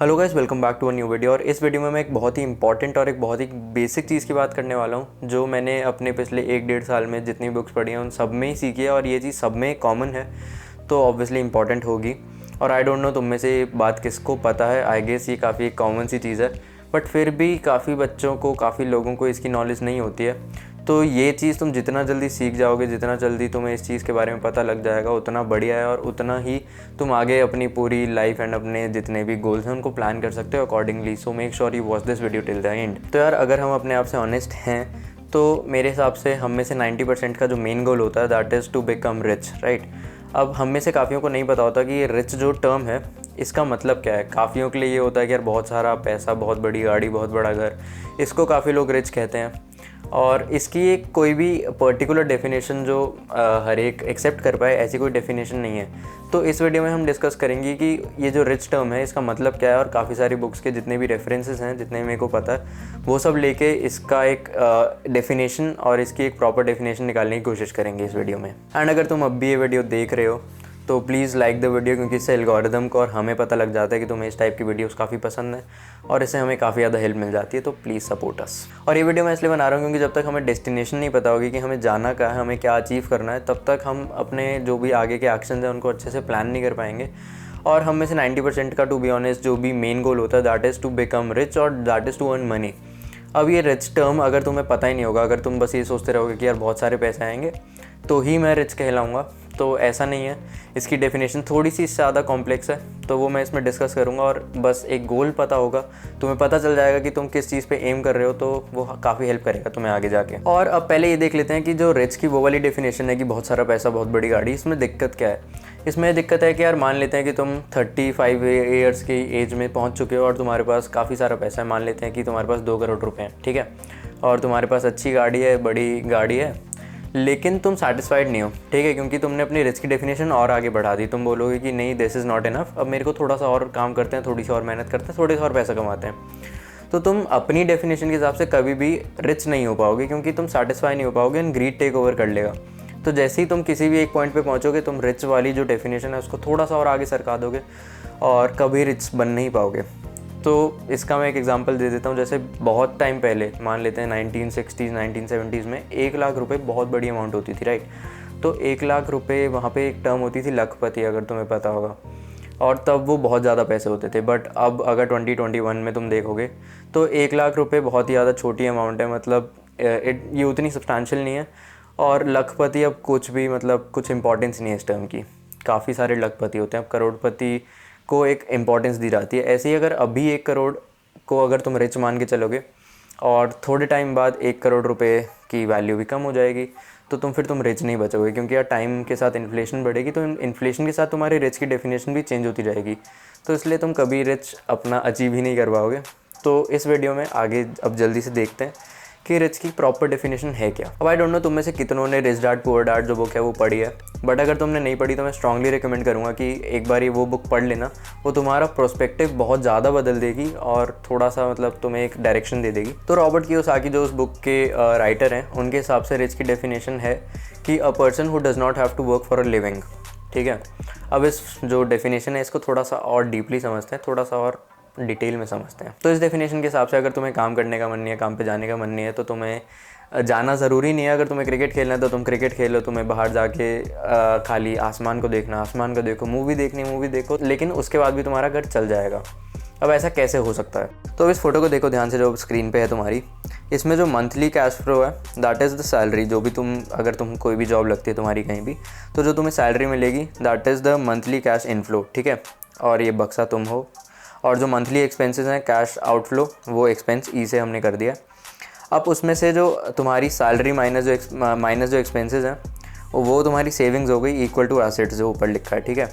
Hello guys, welcome back to a new video. और इस video में मैं एक बहुत ही इंपॉर्टेंट और एक बहुत ही बेसिक चीज़ की बात करने वाला हूँ जो मैंने अपने पिछले 1-1.5 साल में जितनी बुक्स पढ़ी हैं उन सब में ही सीखी है और ये चीज़ सब में कॉमन है, तो ऑब्वियसली इंपॉर्टेंट होगी। और आई डोंट नो तुम में से ये बात किसको पता है। आई गेस ये काफ़ी कॉमन सी चीज़ है, बट फिर भी काफ़ी बच्चों को, काफ़ी लोगों को इसकी नॉलेज नहीं होती है। तो ये चीज़ तुम जितना जल्दी सीख जाओगे, जितना जल्दी तुम्हें इस चीज़ के बारे में पता लग जाएगा, उतना बढ़िया है और उतना ही तुम आगे अपनी पूरी लाइफ एंड अपने जितने भी गोल्स हैं उनको प्लान कर सकते हो accordingly. So make sure you watch this video till the end. तो यार, अगर हम अपने आप से ऑनेस्ट हैं तो मेरे हिसाब से हम में से 90% का जो मेन गोल होता है that is to become rich, right. अब हम में से काफ़ियों को नहीं पता होता कि ये रिच जो टर्म है इसका मतलब क्या है। काफ़ियों के लिए ये होता है कि यार बहुत सारा पैसा, बहुत बड़ी गाड़ी, बहुत बड़ा घर, इसको काफ़ी लोग रिच कहते हैं। और इसकी एक कोई भी पर्टिकुलर डेफिनेशन जो हर एक एक्सेप्ट कर पाए, ऐसी कोई डेफिनेशन नहीं है। तो इस वीडियो में हम डिस्कस करेंगे कि ये जो रिच टर्म है इसका मतलब क्या है, और काफ़ी सारी बुक्स के जितने भी रेफरेंसेस हैं, जितने मेरे को पता है, वो सब लेके इसका एक डेफिनेशन और इसकी एक प्रॉपर डेफिनेशन निकालने की कोशिश करेंगे इस वीडियो में। एंड अगर तुम अब भी ये वीडियो देख रहे हो तो प्लीज़ लाइक द वीडियो, क्योंकि इससे एल्गोरिदम को और हमें पता लग जाता है कि तुम्हें इस टाइप की वीडियोस काफ़ी पसंद है और इससे हमें काफ़ी ज़्यादा हेल्प मिल जाती है। तो प्लीज़ सपोर्ट अस। और ये वीडियो मैं इसलिए बना रहा हूँ क्योंकि जब तक हमें डेस्टिनेशन नहीं पता होगी कि हमें जाना क्या है, हमें क्या अचीव करना है, तब तक हम अपने जो भी आगे के एक्शंस हैं उनको अच्छे से प्लान नहीं कर पाएंगे। और हम में से 90% का, टू बी ऑनेस्ट, जो भी मेन गोल होता है that is to become rich और that is to earn money. अब ये रिच टर्म अगर तुम्हें पता ही नहीं होगा, अगर तुम बस ये सोचते रहोगे कि यार बहुत सारे पैसे आएंगे तो ही मैं रिच कहलाऊँगा, तो ऐसा नहीं है। इसकी डेफिनेशन थोड़ी सी ज़्यादा कॉम्प्लेक्स है, तो वो मैं इसमें डिस्कस करूँगा। और बस एक गोल पता होगा, तुम्हें पता चल जाएगा कि तुम किस चीज़ पे एम कर रहे हो, तो वो काफ़ी हेल्प करेगा तुम्हें आगे जाके। और अब पहले ये देख लेते हैं कि जो रिच की वो वाली डेफिनेशन है कि बहुत सारा पैसा, बहुत बड़ी गाड़ी, इसमें दिक्कत क्या है। इसमें दिक्कत है कि यार मान लेते हैं कि तुम 35 ईयर्स की एज में पहुँच चुके हो और तुम्हारे पास काफ़ी सारा पैसा है। मान लेते हैं कि तुम्हारे पास 2 करोड़ रुपये हैं, ठीक है, और तुम्हारे पास अच्छी गाड़ी है, बड़ी गाड़ी है, लेकिन तुम सेटिस्फाइड नहीं हो, ठीक है, क्योंकि तुमने अपनी रिच की डेफिनेशन और आगे बढ़ा दी। तुम बोलोगे कि नहीं, दिस इज़ नॉट इनफ, अब मेरे को थोड़ा सा और काम करते हैं, थोड़ी सी और मेहनत करते हैं, थोड़े से और पैसा कमाते हैं। तो तुम अपनी डेफिनेशन के हिसाब से कभी भी रिच नहीं हो पाओगे, क्योंकि तुम सेटिस्फाई नहीं हो पाओगे एंड ग्रीड टेक ओवर कर लेगा। तो जैसे ही तुम किसी भी एक पॉइंट पे पहुंचोगे, तुम रिच वाली जो डेफिनेशन है उसको थोड़ा सा और आगे सरका दोगे और कभी रिच बन नहीं पाओगे। तो इसका मैं एक एग्जांपल दे देता हूँ। जैसे बहुत टाइम पहले, मान लेते हैं 1960s 1970s में 1 लाख रुपए बहुत बड़ी अमाउंट होती थी, राइट। तो 1 लाख रुपए, वहाँ पे एक टर्म होती थी लखपति, अगर तुम्हें पता होगा, और तब वो बहुत ज़्यादा पैसे होते थे। बट अब अगर 2021 में तुम देखोगे तो 1 लाख रुपए बहुत ही ज़्यादा छोटी अमाउंट है, मतलब ये उतनी सब्सटैंशियल नहीं है। और लखपति अब कुछ भी, मतलब कुछ इंपॉर्टेंस नहीं है इस टर्म की। काफ़ी सारे लखपति होते हैं, अब करोड़पति को एक इम्पॉर्टेंस दी जाती है। ऐसे ही अगर अभी 1 करोड़ को अगर तुम रिच मान के चलोगे और थोड़े टाइम बाद 1 करोड़ रुपए की वैल्यू भी कम हो जाएगी, तो तुम रिच नहीं बचोगे, क्योंकि यार टाइम के साथ इन्फ्लेशन बढ़ेगी, तो इन्फ्लेशन के साथ तुम्हारी रिच की डेफिनेशन भी चेंज होती जाएगी। तो इसलिए तुम कभी रिच अपना अचीव ही नहीं कर पाओगे। तो इस वीडियो में आगे अब जल्दी से देखते हैं कि रिच की प्रॉपर डेफिनेशन है क्या। अब आई डोंट नो तुम में से कितनों ने रिच डैड पुअर डैड जो बुक है वो पढ़ी है, बट अगर तुमने नहीं पढ़ी तो मैं स्ट्रांगली रिकमेंड करूँगा कि एक बार ये वो बुक पढ़ लेना। वो तुम्हारा प्रोस्पेक्टिव बहुत ज़्यादा बदल देगी और थोड़ा सा, मतलब तुम्हें एक डायरेक्शन दे देगी। तो रॉबर्ट कियोसाकी जो उस बुक के राइटर हैं, उनके हिसाब से रिच की डेफिनेशन है कि a person who does not have to work for a living, ठीक है। अब इस जो डेफिनेशन है इसको थोड़ा सा और डीपली समझते हैं, थोड़ा सा और डिटेल में समझते हैं। तो इस डेफिनेशन के हिसाब से अगर तुम्हें काम करने का मन नहीं है, काम पे जाने का मन नहीं है, तो तुम्हें जाना ज़रूरी नहीं है। अगर तुम्हें क्रिकेट खेलना है तो तुम क्रिकेट खेलो, तुम्हें बाहर जाके खाली आसमान को देखना, आसमान को देखो, मूवी देखनी मूवी देखो, लेकिन उसके बाद भी तुम्हारा घर चल जाएगा। अब ऐसा कैसे हो सकता है? तो इस फोटो को देखो ध्यान से, जो स्क्रीन पे है तुम्हारी, इसमें जो मंथली कैश फ्लो है दैट इज़ द सैलरी। जो भी तुम, अगर तुम कोई भी जॉब लगती है तुम्हारी कहीं भी, तो जो तुम्हें सैलरी मिलेगी that is the monthly cash inflow, ठीक है। और ये बक्सा तुम हो। और जो मंथली एक्सपेंसेस हैं, कैश आउटफ्लो, वो एक्सपेंस ई से हमने कर दिया। अब उसमें से जो तुम्हारी सैलरी माइनस जो एक्सपेंसेस हैं, वो तुम्हारी सेविंग्स हो गई इक्वल टू एसेट्स, जो ऊपर लिखा है, ठीक है।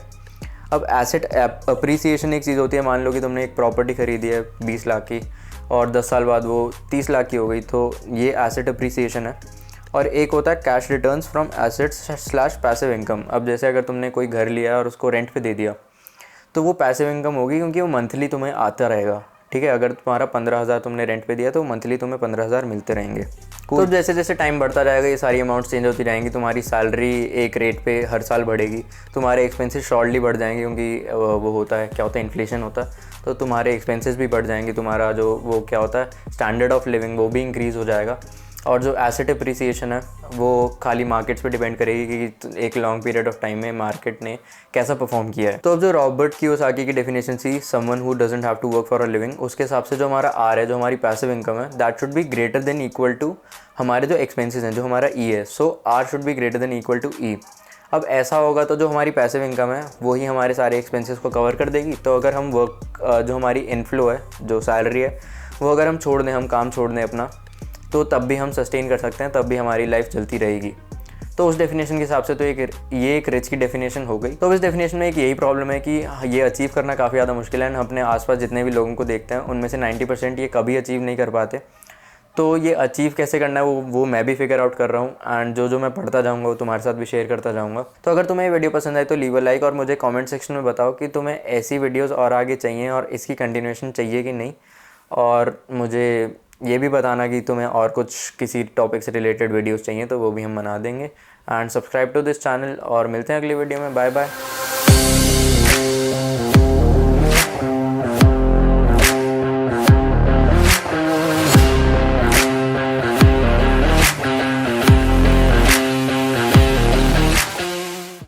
अब एसेट अप्रिसिएशन एक चीज़ होती है। मान लो कि तुमने एक प्रॉपर्टी खरीदी है 20 लाख की और 10 साल बाद वो 30 लाख की हो गई, तो ये एसेट अप्रिसिएशन है। और एक होता है cash returns from assets / passive income. अब जैसे अगर तुमने कोई घर लिया और उसको रेंट पे दे दिया, तो वो पैसिव इनकम होगी, क्योंकि वो मंथली तुम्हें आता रहेगा, ठीक है। अगर तुम्हारा 15,000 तुमने रेंट पे दिया तो मंथली तुम्हें 15,000 मिलते रहेंगे। तो जैसे जैसे टाइम बढ़ता जाएगा ये सारी अमाउंट्स चेंज होती जाएंगी, तुम्हारी सैलरी एक रेट पे हर साल बढ़ेगी, तुम्हारे एक्सपेंसेस शॉर्टली बढ़ जाएंगे क्योंकि वो होता है, क्या होता है, इन्फ्लेशन होता है, तो तुम्हारे एक्सपेंसेस भी बढ़ जाएंगे, तुम्हारा जो वो क्या होता है स्टैंडर्ड ऑफ लिविंग वो भी इंक्रीज़ हो जाएगा। और जो एसेट अप्रिसिएशन है वो खाली मार्केट्स पे डिपेंड करेगी कि एक लॉन्ग पीरियड ऑफ टाइम में मार्केट ने कैसा परफॉर्म किया है। तो अब जो रॉबर्ट कियोसाकी की डेफिनेशन थी, someone who doesn't have to work for a living, उसके हिसाब से जो हमारा आर है, जो हमारी पैसिव इनकम है, that should be greater than equal to हमारे जो एक्सपेंसेस हैं, जो हमारा ई है। So R should be greater than equal to E. अब ऐसा होगा तो जो हमारी पैसिव इनकम है वही हमारे सारे एक्सपेंसेस को कवर कर देगी। तो अगर हम जो हमारी इनफ्लो है, जो सैलरी है, वो अगर हम छोड़ दें, हम काम छोड़ दें अपना, तो तब भी हम सस्टेन कर सकते हैं, तब भी हमारी लाइफ चलती रहेगी। तो उस डेफिनेशन के हिसाब से तो ये एक रिच की डेफिनेशन हो गई। तो इस डेफिनेशन में एक यही प्रॉब्लम है कि ये अचीव करना काफ़ी ज़्यादा मुश्किल है। हम अपने आसपास जितने भी लोगों को देखते हैं उनमें से 90% ये कभी अचीव नहीं कर पाते। तो ये अचीव कैसे करना है वो मैं भी फिगर आउट कर रहा हूँ, एंड जो मैं पढ़ता जाऊँगा वो तुम्हारे साथ भी शेयर करता जाऊँगा। तो अगर तुम्हें ये वीडियो पसंद आए तो लीव अ लाइक, और मुझे कमेंट सेक्शन में बताओ कि तुम्हें ऐसी वीडियोस और आगे चाहिए और इसकी कंटिन्यूएशन चाहिए कि नहीं। और मुझे ये भी बताना कि तुम्हें और कुछ किसी टॉपिक से रिलेटेड वीडियोस चाहिए तो वो भी हम बना देंगे। And subscribe to this channel, और मिलते हैं अगली वीडियो में। Bye bye.